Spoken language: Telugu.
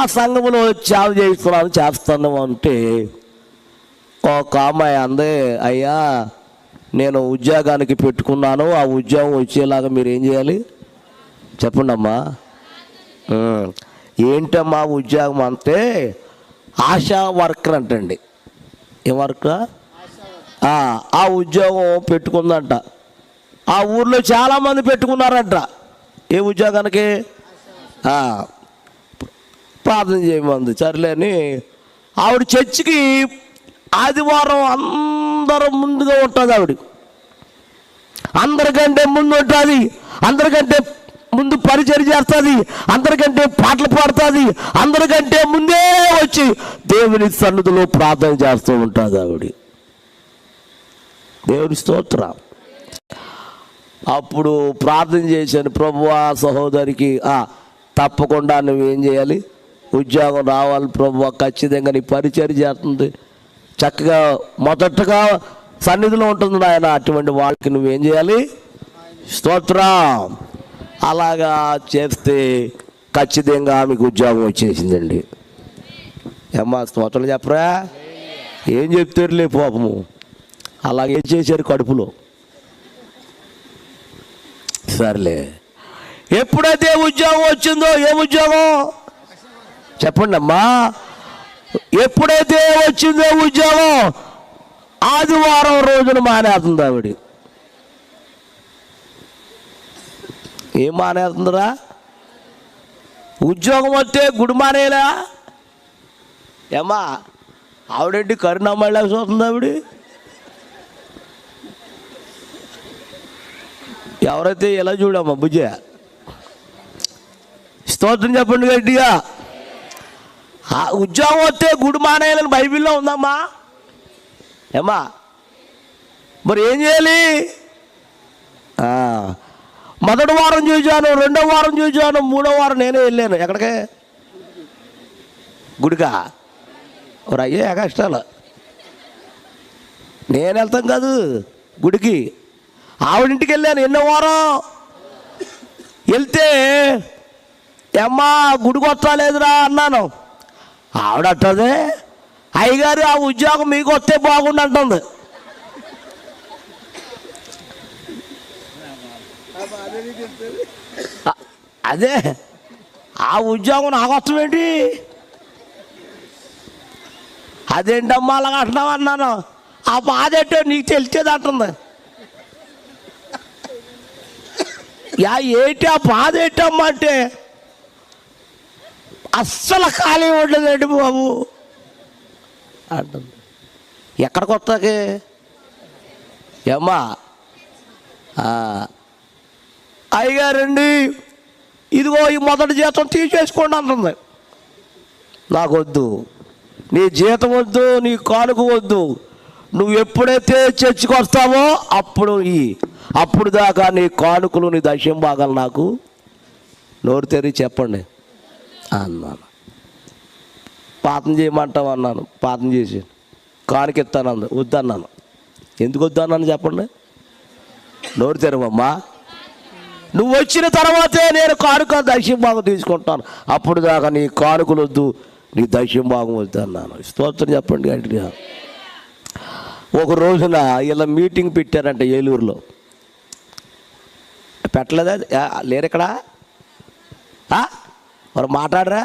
ఆ సంఘంలో సేవ చేస్తాను అంటే ఒక అమ్మాయి అందే, అయ్యా నేను ఉద్యోగానికి పెట్టుకున్నాను, ఆ ఉద్యోగం వచ్చేలాగా మీరు ఏం చేయాలి చెప్పండి అమ్మా. ఏంటమ్మా ఉద్యోగం అంటే ఆశా వర్కర్ అంటండి. ఏం వర్క్? ఆ ఉద్యోగం పెట్టుకుందంట. ఆ ఊర్లో చాలామంది పెట్టుకున్నారంట. ఏ ఉద్యోగానికి? ప్రార్థన చేయమంది. సర్లేని ఆవిడ చర్చికి ఆదివారం అందరూ ముందుగా ఉంటుంది. ఆవిడ అందరికంటే ముందు ఉంటుంది, అందరికంటే ముందు పరిచయం చేస్తుంది, అందరికంటే పాటలు పాడుతుంది, అందరికంటే ముందే వచ్చి దేవుని సన్నిధిలో ప్రార్థన చేస్తూ ఉంటుంది ఆవిడ. దేవుని స్తోత్రం. అప్పుడు ప్రార్థన చేశాను, ప్రభువా సహోదరికి తప్పకుండా నువ్వేం చేయాలి, ఉద్యోగం రావాలి ప్రభువా, ఖచ్చితంగా నీ పరిచయం చేస్తుంది, చక్కగా మొదటగా సన్నిధిలో ఉంటుంది నాయన, అటువంటి వాళ్ళకి నువ్వేం చేయాలి, స్తోత్రం. అలాగా చేస్తే ఖచ్చితంగా ఆమెకు ఉద్యోగం వచ్చేసిందండి. ఏమ్మా స్తోత్రం చెప్పరా? ఏం చెప్తారులే పాపము. అలాగే చేశారు కడుపులో. సర్లే, ఎప్పుడైతే ఉద్యోగం వచ్చిందో, ఏ ఉద్యోగం చెప్పండి అమ్మా, ఎప్పుడైతే వచ్చిందో ఉద్యోగం, ఆదివారం రోజున మానేస్తుంది ఆవిడ. ఏం మానేస్తుందిరా? ఉద్యోగం వస్తే గుడి మానేలా? ఏమ్మా ఆవిడేంటి కరుణమ్మలా చూస్తుంది ఆవిడ? ఎవరైతే ఎలా చూడమ్మా బుజ్జ, స్తోత్రం చెప్పండి గట్టిగా. ఉద్యోగం వస్తే గుడి మానేయాలని బైబిల్లో ఉందమ్మా. ఏమ్మా మరి ఏం చేయాలి? మొదటి వారం చూశాను, రెండో వారం చూశాను, మూడో వారం నేనే వెళ్ళాను. ఎక్కడికే? గుడికా? మరి అయ్యే కష్టాలు. నేను వెళ్తాం కాదు గుడికి, ఆవిడింటికి వెళ్ళాను. ఎన్నో వారం వెళ్తే, అమ్మా గుడికి వస్తా లేదురా అన్నాను. ఆవిడ అంటుంది, అయ్యగారు ఆ ఉద్యోగం మీకు వస్తే బాగుండు అంటుంది. అదే ఆ ఉద్యోగం నాకు వస్తామేంటి? అదేంటమ్మా అలాగ అంటున్నావు అన్నాను. ఆ బాధ ఏంటో నీకు తెలిసేది అంటుంది. ఏంటి ఆ బాధ ఏంటమ్మా అంటే, అస్సలు ఖాళీ ఉండదండి బాబు అంటుంది. ఎక్కడికి వస్తాకి? ఏమ్మా అయ్యగారండి ఇదిగో ఈ మొదటి జీతం తీసేసుకోండి అంటుంది. నాకు వద్దు, నీ జీతం వద్దు, నీ కానుక వద్దు, నువ్వు ఎప్పుడైతే చర్చికి వస్తావో అప్పుడు దాకా నీ కానుకలు, నీ దశం భాగాలు నాకు నోరు తెరిచి చెప్పండి అన్నాను. పాతం చేయమంటావు అన్నాను. పాతం చేసి కానుక ఇస్తాను వద్దన్నాను. ఎందుకు వద్దన్నాను చెప్పండి? నోరు తెరవమ్మా, నువ్వు వచ్చిన తర్వాతే నేను కానుక దశం భాగం తీసుకుంటాను, అప్పుడు దాకా నీ కానుకలు వద్దు, నీ దశం భాగం వద్దు అన్నాను. స్తోత్రం చెప్పండి గట్టిగా. ఒక రోజున ఇలా మీటింగ్ పెట్టారంట ఏలూరులో. పెట్టలేదా? లేరు ఇక్కడ? మరి మాట్లాడరా?